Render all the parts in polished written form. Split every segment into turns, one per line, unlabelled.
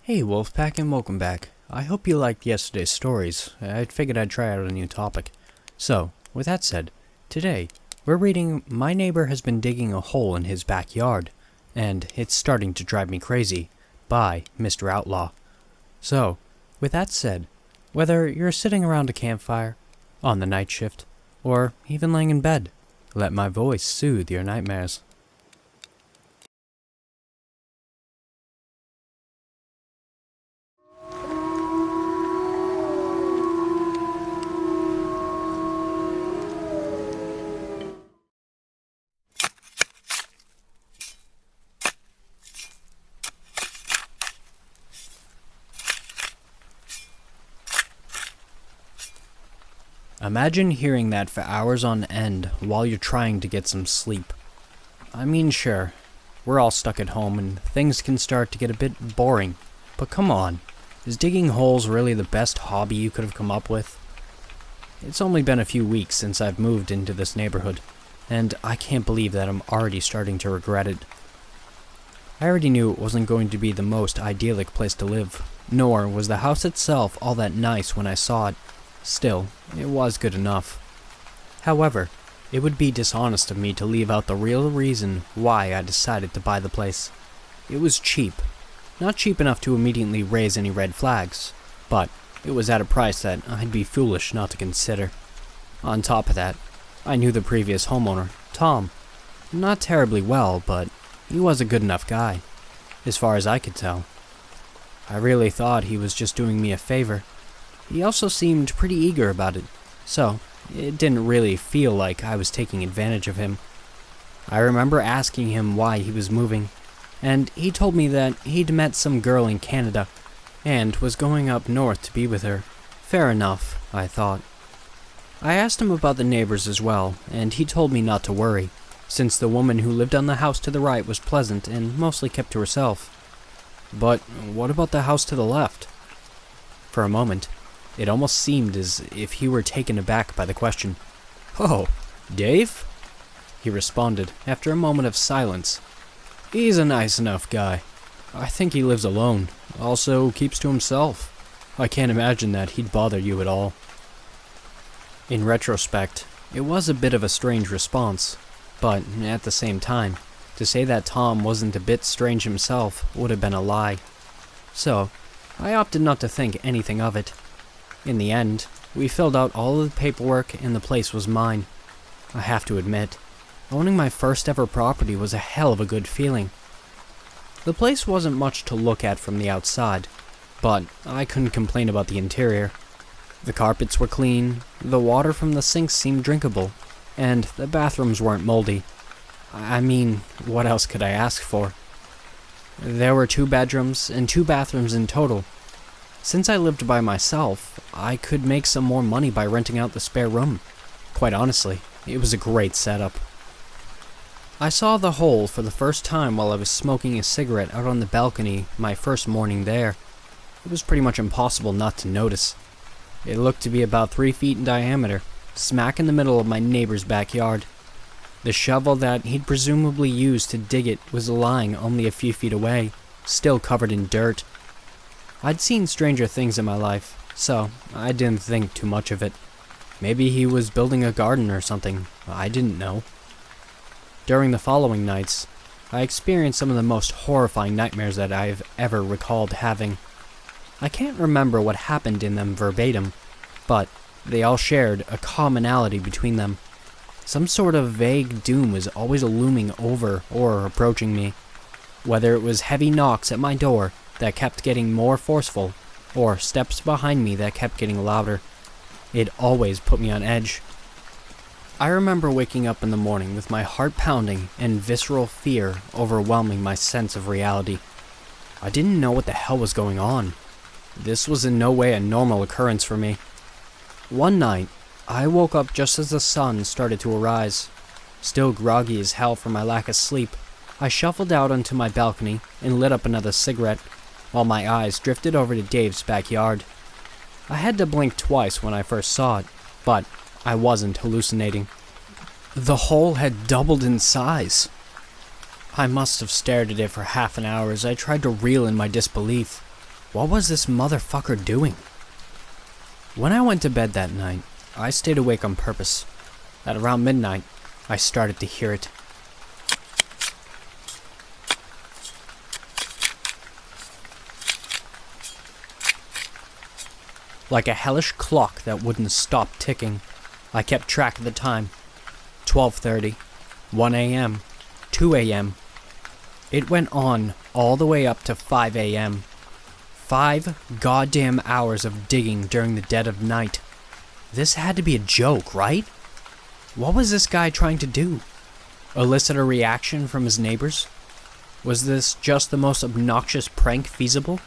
Hey Wolfpack, and welcome back. I hope you liked yesterday's stories. I figured I'd try out a new topic. So, with that said, today we're reading My Neighbor Has Been Digging a Hole in His Backyard, and It's Starting to Drive Me Crazy by Mr. Outlaw. So, with that said, whether you're sitting around a campfire, on the night shift, or even laying in bed, let my voice soothe your nightmares. Imagine hearing that for hours on end while you're trying to get some sleep. I mean, sure, we're all stuck at home and things can start to get a bit boring, but come on, is digging holes really the best hobby you could have come up with? It's only been a few weeks since I've moved into this neighborhood, and I can't believe that I'm already starting to regret it. I already knew it wasn't going to be the most idyllic place to live, nor was the house itself all that nice when I saw it. Still, it was good enough. However, it would be dishonest of me to leave out the real reason why I decided to buy the place. It was cheap. Not cheap enough to immediately raise any red flags, but it was at a price that I'd be foolish not to consider. On top of that, I knew the previous homeowner, Tom. Not terribly well, but he was a good enough guy, as far as I could tell. I really thought he was just doing me a favor. He also seemed pretty eager about it, so it didn't really feel like I was taking advantage of him. I remember asking him why he was moving, and he told me that he'd met some girl in Canada and was going up north to be with her. Fair enough, I thought. I asked him about the neighbors as well, and he told me not to worry, since the woman who lived on the house to the right was pleasant and mostly kept to herself. But what about the house to the left? For a moment, it almost seemed as if he were taken aback by the question. "Oh, Dave?" he responded after a moment of silence. "He's a nice enough guy. I think he lives alone, also keeps to himself. I can't imagine that he'd bother you at all." In retrospect, it was a bit of a strange response, but at the same time, to say that Tom wasn't a bit strange himself would have been a lie. So, I opted not to think anything of it. In the end, we filled out all of the paperwork and the place was mine. I have to admit, owning my first ever property was a hell of a good feeling. The place wasn't much to look at from the outside, but I couldn't complain about the interior. The carpets were clean, the water from the sinks seemed drinkable, and the bathrooms weren't moldy. I mean, what else could I ask for? There were 2 bedrooms and 2 bathrooms in total. Since I lived by myself, I could make some more money by renting out the spare room. Quite honestly, it was a great setup. I saw the hole for the first time while I was smoking a cigarette out on the balcony my first morning there. It was pretty much impossible not to notice. It looked to be about 3 feet in diameter, smack in the middle of my neighbor's backyard. The shovel that he'd presumably used to dig it was lying only a few feet away, still covered in dirt. I'd seen stranger things in my life, so I didn't think too much of it. Maybe he was building a garden or something, I didn't know. During the following nights, I experienced some of the most horrifying nightmares that I've ever recalled having. I can't remember what happened in them verbatim, but they all shared a commonality between them. Some sort of vague doom was always looming over or approaching me, whether it was heavy knocks at my door that kept getting more forceful, or steps behind me that kept getting louder. It always put me on edge. I remember waking up in the morning with my heart pounding and visceral fear overwhelming my sense of reality. I didn't know what the hell was going on. This was in no way a normal occurrence for me. One night, I woke up just as the sun started to arise. Still groggy as hell from my lack of sleep, I shuffled out onto my balcony and lit up another cigarette, while my eyes drifted over to Dave's backyard. I had to blink twice when I first saw it, but I wasn't hallucinating. The hole had doubled in size. I must have stared at it for half an hour as I tried to reel in my disbelief. What was this motherfucker doing? When I went to bed that night, I stayed awake on purpose. At around midnight, I started to hear it. Like a hellish clock that wouldn't stop ticking, I kept track of the time. 12:30, 1 a.m., 2 a.m. It went on all the way up to 5 a.m. 5 goddamn hours of digging during the dead of night. This had to be a joke, right? What was this guy trying to do? Elicit a reaction from his neighbors? Was this just the most obnoxious prank feasible?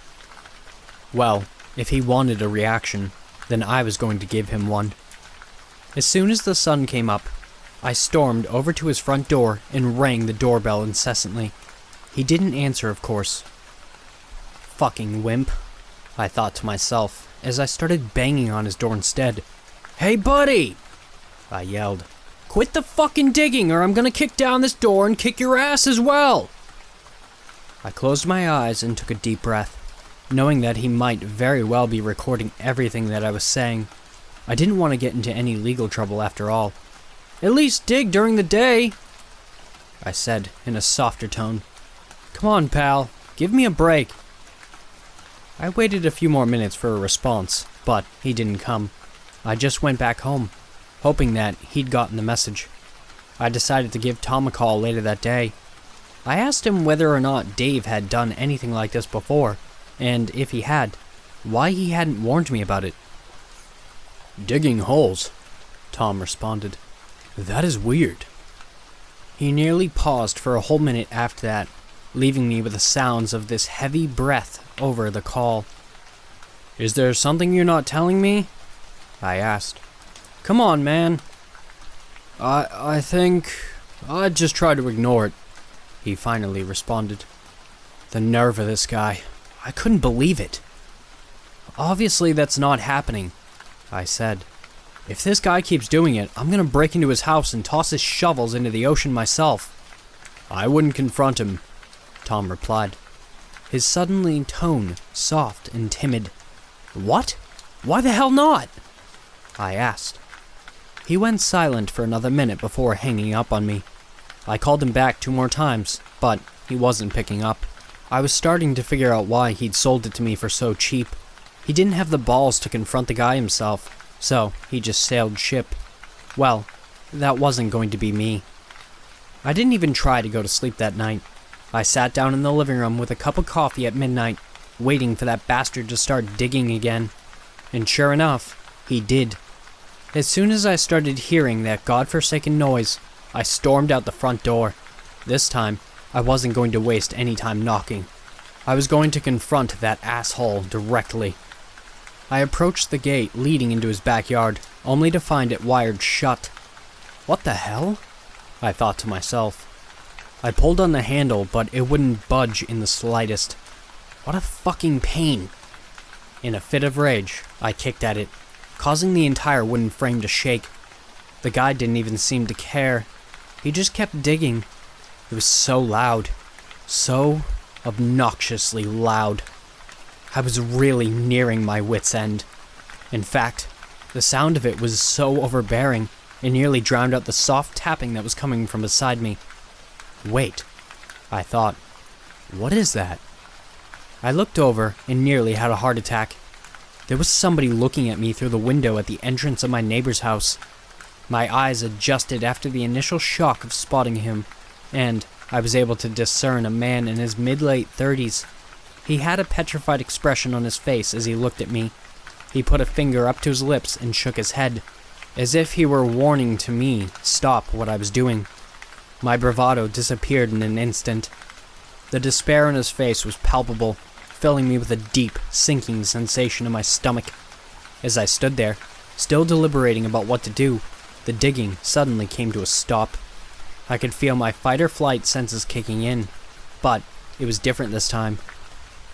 Well, if he wanted a reaction, then I was going to give him one. As soon as the sun came up, I stormed over to his front door and rang the doorbell incessantly. He didn't answer, of course. Fucking wimp, I thought to myself as I started banging on his door instead. Hey buddy! I yelled. Quit the fucking digging or I'm gonna kick down this door and kick your ass as well! I closed my eyes and took a deep breath, knowing that he might very well be recording everything that I was saying. I didn't want to get into any legal trouble after all. At least dig during the day, I said in a softer tone. Come on, pal, give me a break. I waited a few more minutes for a response, but he didn't come. I just went back home, hoping that he'd gotten the message. I decided to give Tom a call later that day. I asked him whether or not Dave had done anything like this before, and if he had, why he hadn't warned me about it. Digging holes, Tom responded. That is weird. He nearly paused for a whole minute after that, leaving me with the sounds of this heavy breath over the call. Is there something you're not telling me? I asked. Come on, man. I think I'd just try to ignore it, he finally responded. The nerve of this guy. I couldn't believe it. Obviously that's not happening, I said. If this guy keeps doing it, I'm gonna break into his house and toss his shovels into the ocean myself. I wouldn't confront him, Tom replied, his suddenly tone soft and timid. What? Why the hell not? I asked. He went silent for another minute before hanging up on me. I called him back 2 more times, but he wasn't picking up. I was starting to figure out why he'd sold it to me for so cheap. He didn't have the balls to confront the guy himself, so he just sailed ship. Well, that wasn't going to be me. I didn't even try to go to sleep that night. I sat down in the living room with a cup of coffee at midnight, waiting for that bastard to start digging again. And sure enough, he did. As soon as I started hearing that godforsaken noise, I stormed out the front door. This time, I wasn't going to waste any time knocking. I was going to confront that asshole directly. I approached the gate leading into his backyard, only to find it wired shut. What the hell? I thought to myself. I pulled on the handle, but it wouldn't budge in the slightest. What a fucking pain. In a fit of rage, I kicked at it, causing the entire wooden frame to shake. The guy didn't even seem to care. He just kept digging. It was so loud. So obnoxiously loud. I was really nearing my wit's end. In fact, the sound of it was so overbearing, it nearly drowned out the soft tapping that was coming from beside me. Wait, I thought. What is that? I looked over and nearly had a heart attack. There was somebody looking at me through the window at the entrance of my neighbor's house. My eyes adjusted after the initial shock of spotting him, and I was able to discern a man in his mid-late 30s. He had a petrified expression on his face as he looked at me. He put a finger up to his lips and shook his head, as if he were warning to me stop what I was doing. My bravado disappeared in an instant. The despair in his face was palpable, filling me with a deep, sinking sensation in my stomach. As I stood there, still deliberating about what to do, the digging suddenly came to a stop. I could feel my fight-or-flight senses kicking in, but it was different this time.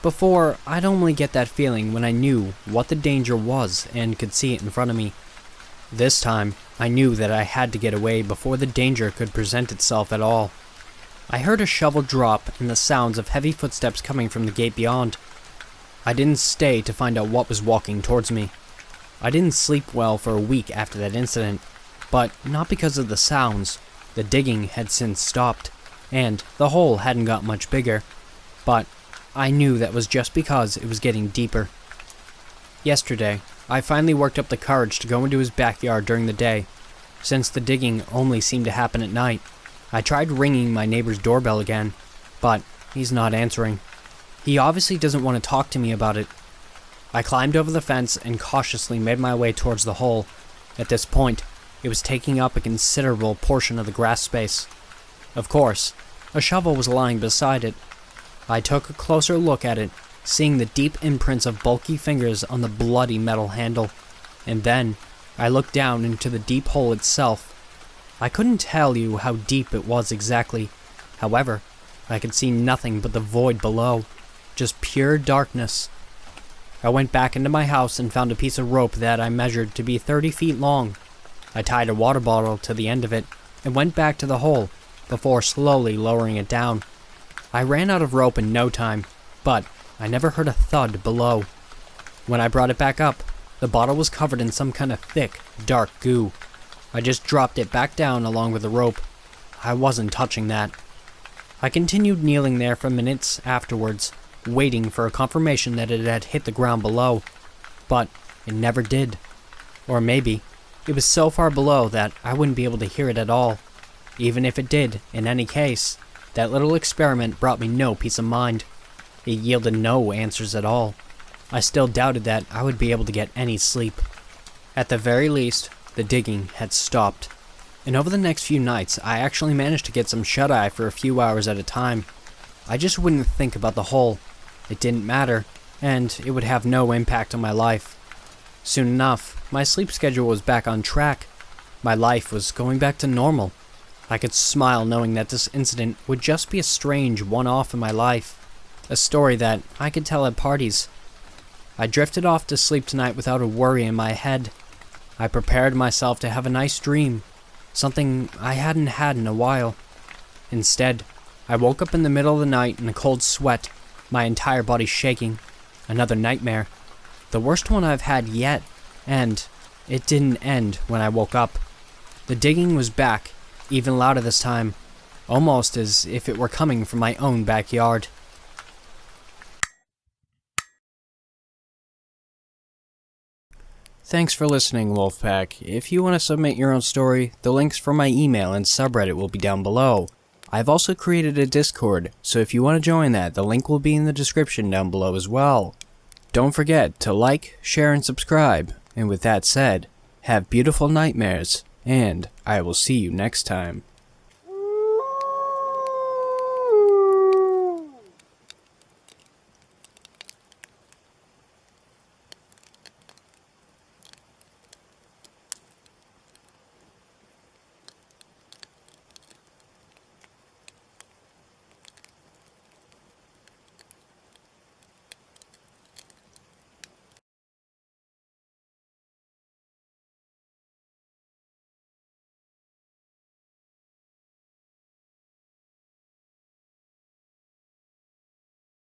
Before, I'd only get that feeling when I knew what the danger was and could see it in front of me. This time, I knew that I had to get away before the danger could present itself at all. I heard a shovel drop and the sounds of heavy footsteps coming from the gate beyond. I didn't stay to find out what was walking towards me. I didn't sleep well for a week after that incident, but not because of the sounds. The digging had since stopped, and the hole hadn't got much bigger, but I knew that was just because it was getting deeper. Yesterday, I finally worked up the courage to go into his backyard during the day. Since the digging only seemed to happen at night, I tried ringing my neighbor's doorbell again, but he's not answering. He obviously doesn't want to talk to me about it. I climbed over the fence and cautiously made my way towards the hole. At this point, it was taking up a considerable portion of the grass space. Of course, a shovel was lying beside it. I took a closer look at it, seeing the deep imprints of bulky fingers on the bloody metal handle, and then I looked down into the deep hole itself. I couldn't tell you how deep it was exactly. However, I could see nothing but the void below, just pure darkness. I went back into my house and found a piece of rope that I measured to be 30 feet long. I tied a water bottle to the end of it and went back to the hole before slowly lowering it down. I ran out of rope in no time, but I never heard a thud below. When I brought it back up, the bottle was covered in some kind of thick, dark goo. I just dropped it back down along with the rope. I wasn't touching that. I continued kneeling there for minutes afterwards, waiting for a confirmation that it had hit the ground below, but it never did. Or maybe it was so far below that I wouldn't be able to hear it at all. Even if it did, in any case, that little experiment brought me no peace of mind. It yielded no answers at all. I still doubted that I would be able to get any sleep. At the very least, the digging had stopped, and over the next few nights I actually managed to get some shut-eye for a few hours at a time. I just wouldn't think about the hole. It didn't matter, and it would have no impact on my life. Soon enough, my sleep schedule was back on track. My life was going back to normal. I could smile knowing that this incident would just be a strange one-off in my life, a story that I could tell at parties. I drifted off to sleep tonight without a worry in my head. I prepared myself to have a nice dream, something I hadn't had in a while. Instead, I woke up in the middle of the night in a cold sweat, my entire body shaking. Another nightmare. The worst one I've had yet, and it didn't end when I woke up. The digging was back, even louder this time, almost as if it were coming from my own backyard. Thanks for listening, Wolfpack. If you want to submit your own story, the links for my email and subreddit will be down below. I've also created a Discord, so if you want to join that, the link will be in the description down below as well. Don't forget to like, share, and subscribe. And with that said, have beautiful nightmares, and I will see you next time.